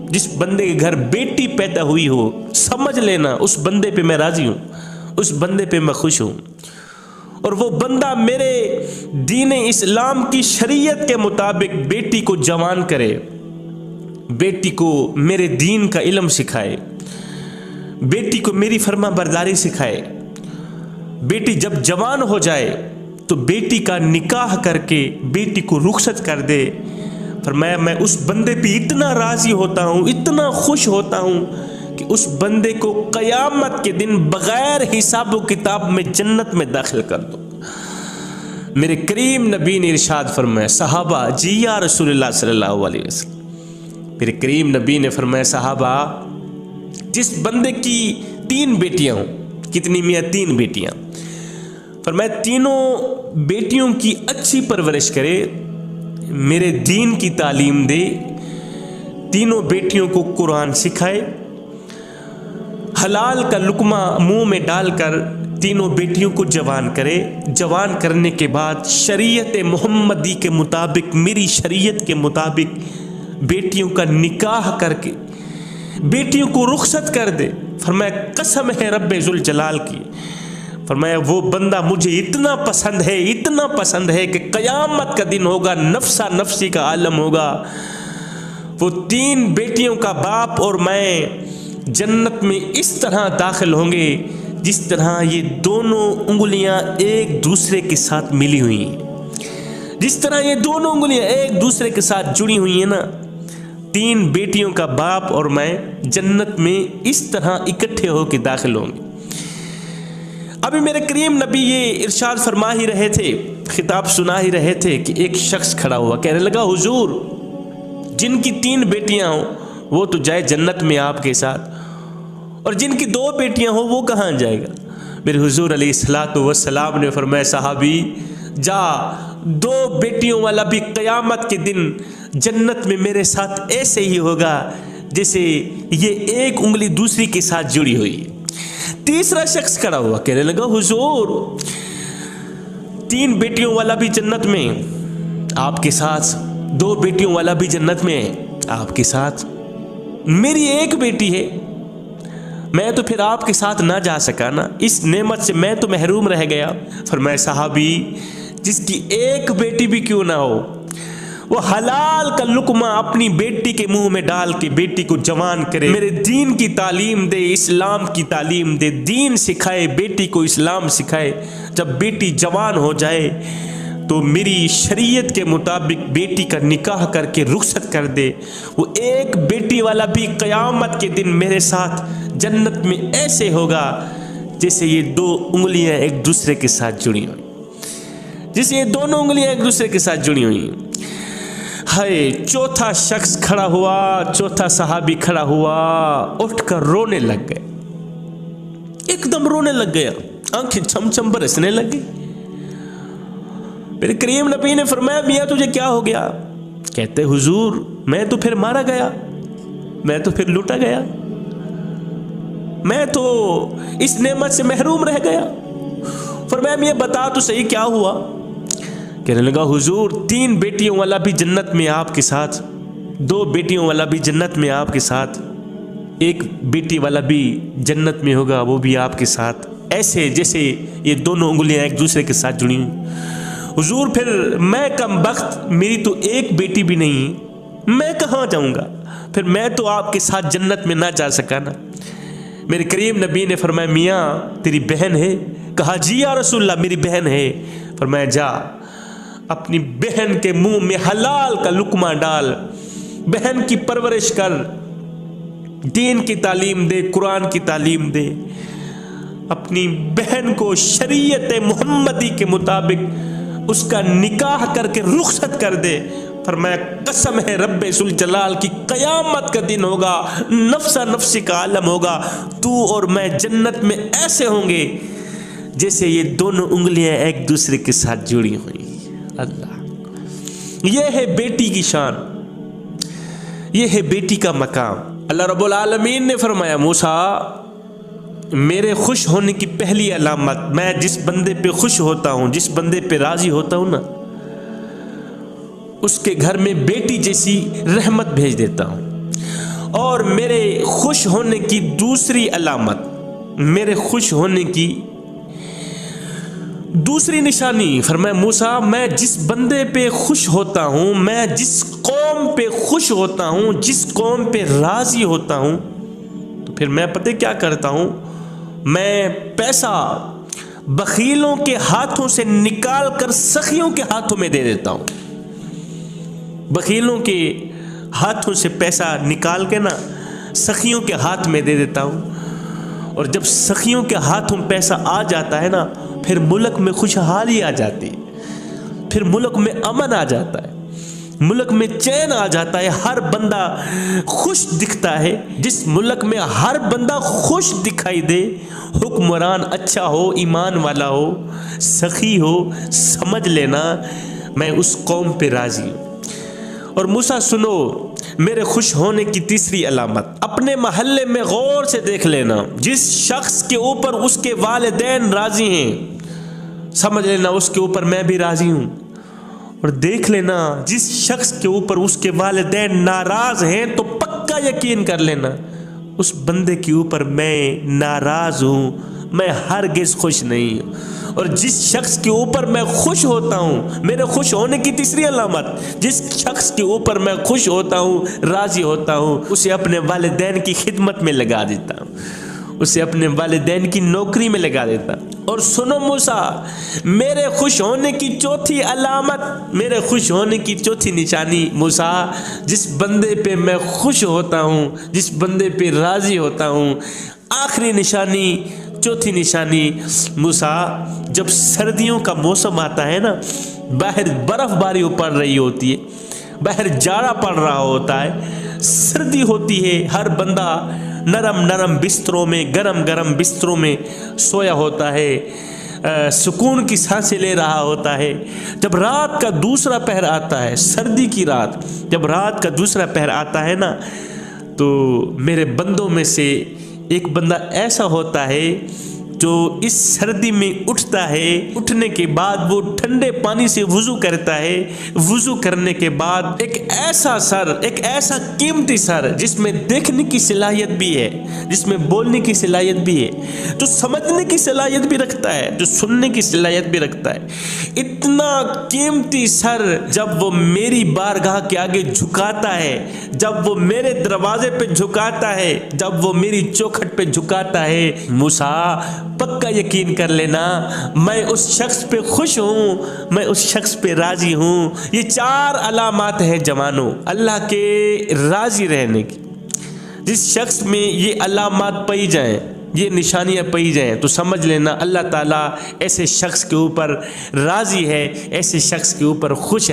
जिस बंदे के घर बेटी पैदा हुई हो, समझ लेना उस बंदे पे मैं राजी हूँ, उस बंदे पे मैं खुश हूँ। और वो बंदा मेरे दीन इस्लाम की शरीयत के मुताबिक बेटी को जवान करे, बेटी को मेरे दीन का इल्म सिखाए, बेटी को मेरी फर्मा बरदारी सिखाए। बेटी जब जवान हो जाए तो बेटी का निकाह करके बेटी को रुखसत कर दे। फरमाया मैं उस बंदे पे इतना राजी होता हूँ, इतना खुश होता हूँ कि उस बंदे को क़यामत के दिन बगैर हिसाब व किताब में जन्नत में दाखिल कर दो। मेरे करीम नबी ने इरशाद फरमाया, सहाबा जी या रसूलुल्लाह सल्लल्लाहु अलैहि वसल्लम, मेरे करीम नबी ने फरमाया, सहाबा जिस बंदे की 3 बेटियां हों, कितनी मियाँ 3 बेटियां, फरमाया तीनों बेटियों की अच्छी परवरिश करे, मेरे दीन की तालीम दे, तीनों बेटियों को कुरान सिखाए, हलाल का लुकमा मुंह में डालकर तीनों बेटियों को जवान करे। जवान करने के बाद शरीयत मोहम्मदी के मुताबिक, मेरी शरीयत के मुताबिक बेटियों का निकाह करके बेटियों को रुखसत कर दे। फरमाया कसम है रब्बे जुल जलाल की, फरमाया वो बंदा मुझे इतना पसंद है, इतना पसंद है कि क़यामत का दिन होगा, नफ्सा नफ्सी का आलम होगा। वो 3 बेटियों का बाप और मैं जन्नत में इस तरह दाखिल होंगे जिस तरह ये दोनों उंगलियां एक दूसरे के साथ मिली हुई हैं, जिस तरह ये दोनों उंगलियां एक दूसरे के साथ जुड़ी हुई हैं ना। 3 बेटियों का बाप और मैं जन्नत में इस तरह इकट्ठे होकर दाखिल होंगे। अभी मेरे करीम नबी ये इरशाद फरमा ही रहे थे, खिताब सुना ही रहे थे कि एक शख्स खड़ा हुआ, कहने लगा हुजूर जिनकी 3 बेटियां हों वो तो जाए जन्नत में आपके साथ, और जिनकी 2 बेटियां हो वो कहाँ जाएगा। मेरे हुजूर अलैहिस्सलातु वस्सलाम ने फरमाया, सहाबी जा 2 बेटियों वाला भी क़यामत के दिन जन्नत में मेरे साथ ऐसे ही होगा जैसे ये एक उंगली दूसरी के साथ जुड़ी हुई है। तीसरा शख्स खड़ा हुआ, कहने लगा हुजूर 3 बेटियों वाला भी जन्नत में आपके साथ, 2 बेटियों वाला भी जन्नत में आपके साथ, मेरी 1 बेटी है, मैं तो फिर आपके साथ ना जा सका ना, इस नेमत से मैं तो महरूम रह गया। फरमाया सहाबी जिसकी 1 बेटी भी क्यों ना हो, वो हलाल का लुकमा अपनी बेटी के मुंह में डाल के बेटी को जवान करे, मेरे दीन की तालीम दे, इस्लाम की तालीम दे, दीन सिखाए, बेटी को इस्लाम सिखाए। जब बेटी जवान हो जाए तो मेरी शरीयत के मुताबिक बेटी का निकाह करके रुखसत कर दे। वो 1 बेटी वाला भी क़यामत के दिन मेरे साथ जन्नत में ऐसे होगा जैसे ये 2 उंगलियां एक दूसरे के साथ जुड़ी हुई, जैसे ये दोनों उंगलियां एक दूसरे के साथ जुड़ी हुई। हाय, चौथा शख्स खड़ा हुआ, चौथा सहाबी खड़ा हुआ, उठकर रोने लग गए, एकदम रोने लग गया, आंखें छमछम बरसने लग गई। मेरे करीम नबी ने फरमाया मियाँ तुझे क्या हो गया। कहते हुजूर मैं तो फिर मारा गया, मैं तो फिर लूटा गया, मैं तो इस नेमत से महरूम रह गया। फरमाया मियाँ बता तो सही क्या हुआ। कहने लगा हुजूर 3 बेटियों वाला भी जन्नत में आपके साथ, 2 बेटियों वाला भी जन्नत में आपके साथ, 1 बेटी वाला भी जन्नत में होगा वो भी आपके साथ, ऐसे जैसे ये दोनों उंगलियां एक दूसरे के साथ जुड़ी हुई। हुजूर फिर मैं कम बख्त, मेरी तो 1 बेटी भी नहीं, मैं कहाँ जाऊँगा, फिर मैं तो आपके साथ जन्नत में ना जा सका ना। मेरे करीम नबी ने फरमाया मियाँ तेरी बहन है। कहा जी या रसूलल्लाह मेरी बहन है। फरमाया जा अपनी बहन के मुंह में हलाल का लुकमा डाल, बहन की परवरिश कर, दीन की तालीम दे, कुरान की तालीम दे, अपनी बहन को शरीयत मोहम्मदी के मुताबिक उसका निकाह करके रुखसत कर दे। फरमाया कसम है रब्बे जुल जलाल की, क़यामत का दिन होगा, नफ्सा नफ्सी का आलम होगा, तू और मैं जन्नत में ऐसे होंगे जैसे ये दोनों उंगलियां एक दूसरे के साथ जुड़ी हुई। अल्लाह, यह है बेटी की शान, यह है बेटी का मकाम। अल्लाह रब्बुल आलमीन ने फरमाया मूसा मेरे खुश होने की पहली अलामत, मैं जिस बंदे पे खुश होता हूँ, जिस बंदे पे राजी होता हूँ ना, उसके घर में बेटी जैसी रहमत भेज देता हूँ। اور میرے خوش ہونے کی دوسری علامت، میرے خوش ہونے کی دوسری نشانی، فرمایا موسیٰ میں جس بندے پہ خوش ہوتا ہوں، میں جس قوم پہ خوش ہوتا ہوں، جس قوم پہ راضی ہوتا ہوں، تو پھر میں پتہ کیا کرتا ہوں، میں پیسہ بخیلوں کے ہاتھوں سے نکال کر سخیوں کے ہاتھوں میں دے دیتا ہوں۔ بخیلوں کے ہاتھوں سے پیسہ نکال کے نا سخیوں کے ہاتھ میں دے دیتا ہوں، اور جب سخیوں کے ہاتھوں پیسہ آ جاتا ہے نا، پھر ملک میں خوشحالی آ جاتی ہے، پھر ملک میں امن آ جاتا ہے، ملک میں چین آ جاتا ہے، ہر بندہ خوش دکھتا ہے۔ جس ملک میں ہر بندہ خوش دکھائی دے، حکمران اچھا ہو، ایمان والا ہو، سخی ہو، سمجھ لینا میں اس قوم پہ راضی ہوں۔ اور موسیٰ سنو میرے خوش ہونے کی تیسری علامت، اپنے محلے میں غور سے دیکھ لینا، جس شخص کے اوپر اس کے والدین راضی ہیں، سمجھ لینا اس کے اوپر میں بھی راضی ہوں۔ اور دیکھ لینا جس شخص کے اوپر اس کے والدین ناراض ہیں، تو پکا یقین کر لینا اس بندے کے اوپر میں ناراض ہوں، میں ہرگز خوش نہیں ہوں۔ اور جس شخص کے اوپر میں خوش ہوتا ہوں، میرے خوش ہونے کی تیسری علامت، جس شخص کے اوپر میں خوش ہوتا ہوں، راضی ہوتا ہوں، اسے اپنے والدین کی خدمت میں لگا دیتا ہوں، اسے اپنے والدین کی نوکری میں لگا دیتا ہوں۔ اور سنو موسیٰ میرے خوش ہونے کی چوتھی علامت، میرے خوش ہونے کی چوتھی نشانی موسیٰ، جس بندے پہ میں خوش ہوتا ہوں، جس بندے پہ راضی ہوتا ہوں، آخری نشانی، چوتھی نشانی موسیٰ، جب سردیوں کا موسم آتا ہے نا، باہر برف باری پڑ رہی ہوتی ہے، باہر جاڑا پڑ رہا ہوتا ہے، سردی ہوتی ہے، ہر بندہ نرم نرم بستروں میں، گرم گرم بستروں میں سویا ہوتا ہے، سکون کی سانسیں لے رہا ہوتا ہے۔ جب رات کا دوسرا پہر آتا ہے، سردی کی رات، جب رات کا دوسرا پہر آتا ہے نا، تو میرے بندوں میں سے ایک بندہ ایسا ہوتا ہے جو اس سردی میں اٹھتا ہے، اٹھنے کے بعد وہ ٹھنڈے پانی سے وضو کرتا ہے، وضو کرنے کے بعد ایک ایسا سر، ایک ایسا قیمتی سر جس میں دیکھنے کی صلاحیت بھی ہے، جس میں بولنے کی صلاحیت بھی ہے، جو سمجھنے کی صلاحیت بھی رکھتا ہے، جو سننے کی صلاحیت بھی رکھتا ہے، اتنا قیمتی سر جب وہ میری بارگاہ کے آگے جھکاتا ہے، جب وہ میرے دروازے پہ جھکاتا ہے، جب وہ میری چوکھٹ پہ جھکاتا ہے، موسیٰ پکا یقین کر لینا میں اس شخص پہ خوش ہوں، میں اس شخص پہ راضی ہوں۔ یہ 4 علامات ہیں جوانوں اللہ کے راضی رہنے کی۔ جس شخص میں یہ علامات پائی جائیں، یہ نشانیاں پائی جائیں، تو سمجھ لینا اللہ تعالیٰ ایسے شخص کے اوپر راضی ہے، ایسے شخص کے اوپر خوش ہے۔